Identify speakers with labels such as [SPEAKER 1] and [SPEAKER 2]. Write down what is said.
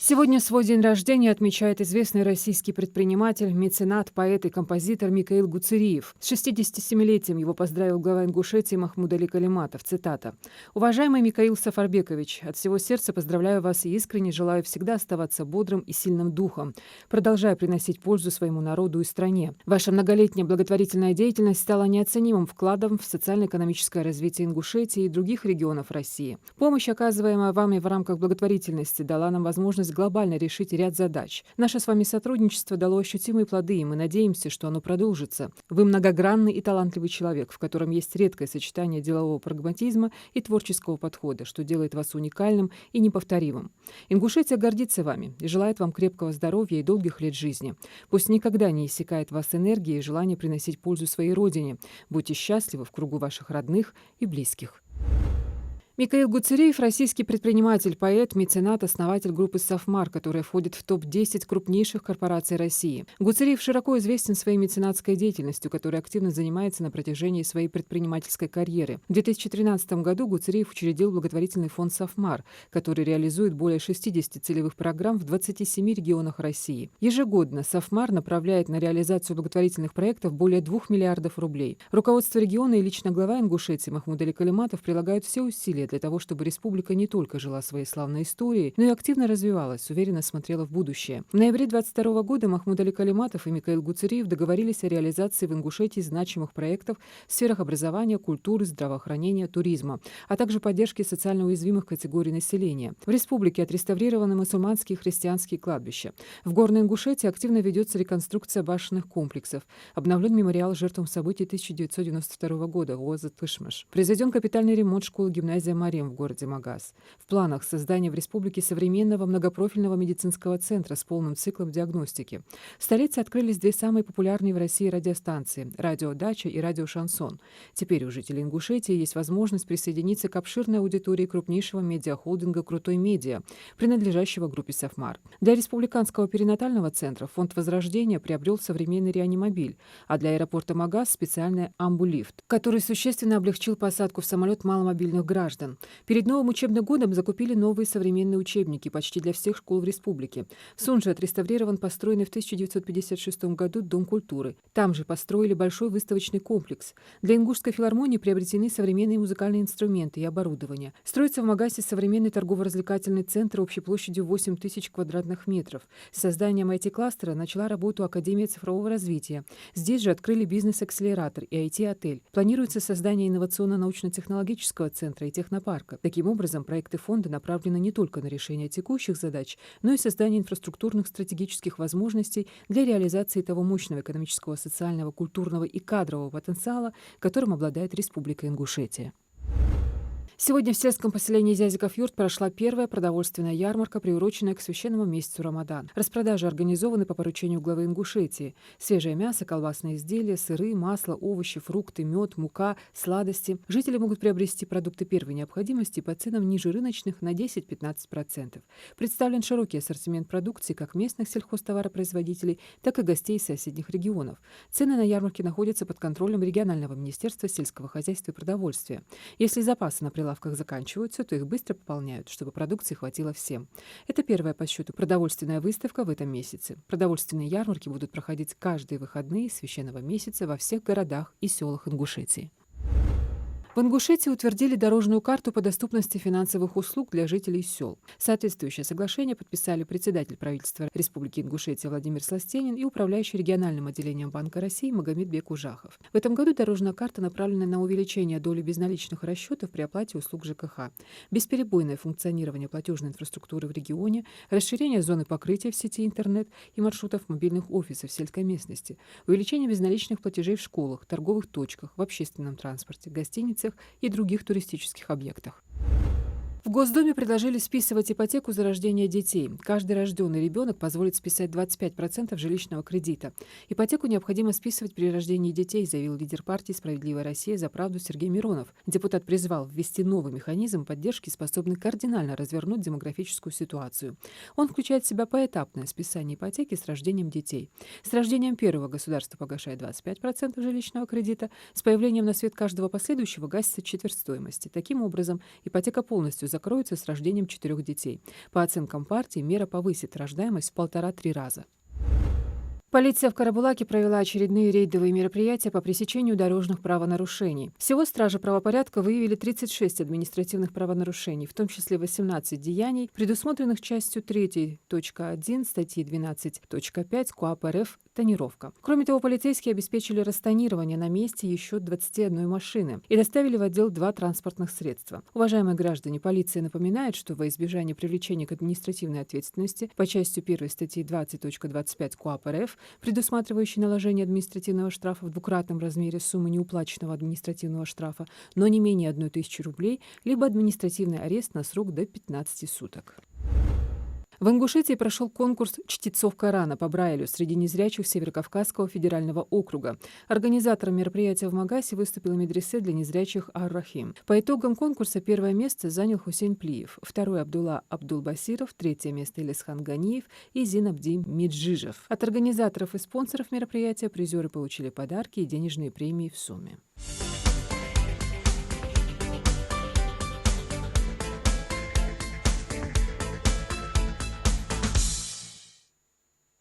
[SPEAKER 1] Сегодня свой день рождения отмечает известный российский предприниматель, меценат, поэт и композитор Микаил Гуцериев. С 67-летием его поздравил глава Ингушетии Махмуд Али Калиматов. Цитата. «Уважаемый Микаил Сафарбекович, от всего сердца поздравляю вас и искренне желаю всегда оставаться бодрым и сильным духом, продолжая приносить пользу своему народу и стране. Ваша многолетняя благотворительная деятельность стала неоценимым вкладом в социально-экономическое развитие Ингушетии и других регионов России. Помощь, оказываемая вами в рамках благотворительности, дала нам возможность глобально решить ряд задач. Наше с вами сотрудничество дало ощутимые плоды, и мы надеемся, что оно продолжится. Вы многогранный и талантливый человек, в котором есть редкое сочетание делового прагматизма и творческого подхода, что делает вас уникальным и неповторимым. Ингушетия гордится вами и желает вам крепкого здоровья и долгих лет жизни. Пусть никогда не иссякает в вас энергия и желание приносить пользу своей родине. Будьте счастливы в кругу ваших родных и близких». Микаил Гуцериев – российский предприниматель, поэт, меценат, основатель группы «Сафмар», которая входит в топ-10 крупнейших корпораций России. Гуцериев широко известен своей меценатской деятельностью, которой активно занимается на протяжении своей предпринимательской карьеры. В 2013 году Гуцериев учредил благотворительный фонд «Сафмар», который реализует более 60 целевых программ в 27 регионах России. Ежегодно «Сафмар» направляет на реализацию благотворительных проектов более 2 миллиардов рублей. Руководство региона и лично глава Ингушетии Махмуд Али Калиматов прилагают все усилия для того, чтобы республика не только жила своей славной историей, но и активно развивалась, уверенно смотрела в будущее. В ноябре 2022 года Махмуд Али Калиматов и Микаил Гуцериев договорились о реализации в Ингушетии значимых проектов в сферах образования, культуры, здравоохранения, туризма, а также поддержки социально уязвимых категорий населения. В республике отреставрированы мусульманские и христианские кладбища. В Горной Ингушетии активно ведется реконструкция башенных комплексов. Обновлен мемориал жертвам событий 1992 года Оза-Тышмаш. Произведен капитальный ремонт школы-гимназии Марем в городе Магаз. В планах создания в республике современного многопрофильного медицинского центра с полным циклом диагностики. В столице открылись две самые популярные в России радиостанции – «Радио Дача» и «Радио Шансон». Теперь у жителей Ингушетии есть возможность присоединиться к обширной аудитории крупнейшего медиахолдинга «Крутой Медиа», принадлежащего группе «Сафмар». Для республиканского перинатального центра фонд «Возрождение» приобрел современный реанимобиль, а для аэропорта Магаз – специальный амбулифт, который существенно облегчил посадку в самолет маломобильных граждан. Перед новым учебным годом закупили новые современные учебники почти для всех школ в республике. В Сунже отреставрирован построенный в 1956 году Дом культуры. Там же построили большой выставочный комплекс. Для Ингушской филармонии приобретены современные музыкальные инструменты и оборудование. Строится в Магасе современный торгово-развлекательный центр общей площадью 8 тысяч квадратных метров. С созданием IT-кластера начала работу Академия цифрового развития. Здесь же открыли бизнес-акселератор и IT-отель. Планируется создание инновационно-научно-технологического центра и технопарка. Таким образом, проекты фонда направлены не только на решение текущих задач, но и создание инфраструктурных стратегических возможностей для реализации того мощного экономического, социального, культурного и кадрового потенциала, которым обладает Республика Ингушетия. Сегодня в сельском поселении Зязиков-Юрт прошла первая продовольственная ярмарка, приуроченная к священному месяцу Рамадан. Распродажи организованы по поручению главы Ингушетии. Свежее мясо, колбасные изделия, сыры, масло, овощи, фрукты, мед, мука, сладости. Жители могут приобрести продукты первой необходимости по ценам ниже рыночных на 10-15%. Представлен широкий ассортимент продукции как местных сельхозтоваропроизводителей, так и гостей из соседних регионов. Цены на ярмарке находятся под контролем регионального министерства сельского хозяйства и продовольствия. Если запасы на прилавках заканчиваются, то их быстро пополняют, чтобы продукции хватило всем. Это первая по счету продовольственная выставка в этом месяце. Продовольственные ярмарки будут проходить каждые выходные священного месяца во всех городах и селах Ингушетии. В Ингушетии утвердили дорожную карту по доступности финансовых услуг для жителей сел. Соответствующее соглашение подписали председатель правительства Республики Ингушетия Владимир Сластенин и управляющий региональным отделением Банка России Магомедбек Ужахов. В этом году дорожная карта направлена на увеличение доли безналичных расчетов при оплате услуг ЖКХ, бесперебойное функционирование платежной инфраструктуры в регионе, расширение зоны покрытия в сети интернет и маршрутов мобильных офисов в сельской местности, увеличение безналичных платежей в школах, торговых точках, в общественном транспорте, гостиницах и других туристических объектах. В Госдуме предложили списывать ипотеку за рождение детей. Каждый рожденный ребенок позволит списать 25% жилищного кредита. Ипотеку необходимо списывать при рождении детей, заявил лидер партии «Справедливая Россия за правду» Сергей Миронов. Депутат призвал ввести новый механизм поддержки, способный кардинально развернуть демографическую ситуацию. Он включает в себя поэтапное списание ипотеки с рождением детей. С рождением первого государство погашает 25% жилищного кредита, с появлением на свет каждого последующего гасится четверть стоимости. Таким образом, ипотека полностью закроются с рождением 4 детей. По оценкам партии, мера повысит рождаемость в 1,5-3 раза. Полиция в Карабулаке провела очередные рейдовые мероприятия по пресечению дорожных правонарушений. Всего стражи правопорядка выявили 36 административных правонарушений, в том числе 18 деяний, предусмотренных частью 3.1 статьи 12.5 КоАП РФ «Тонировка». Кроме того, полицейские обеспечили растонирование на месте еще 21 машины и доставили в отдел 2 транспортных средства. Уважаемые граждане, полиция напоминает, что во избежание привлечения к административной ответственности по частью 1 статьи 20.25 КоАП РФ, предусматривающей наложение административного штрафа в двукратном размере суммы неуплаченного административного штрафа, но не менее 1000 рублей, либо административный арест на срок до 15 суток. В Ингушетии прошел конкурс чтецов Корана по Брайлю среди незрячих Северокавказского федерального округа. Организатором мероприятия в Магасе выступила медресе для незрячих Ар-Рахим. По итогам конкурса первое место занял Хусейн Плиев, второе — Абдулла Абдулбасиров, третье место — Илисхан Ганиев и Зинабди Миджижев. От организаторов и спонсоров мероприятия призеры получили подарки и денежные премии в сумме.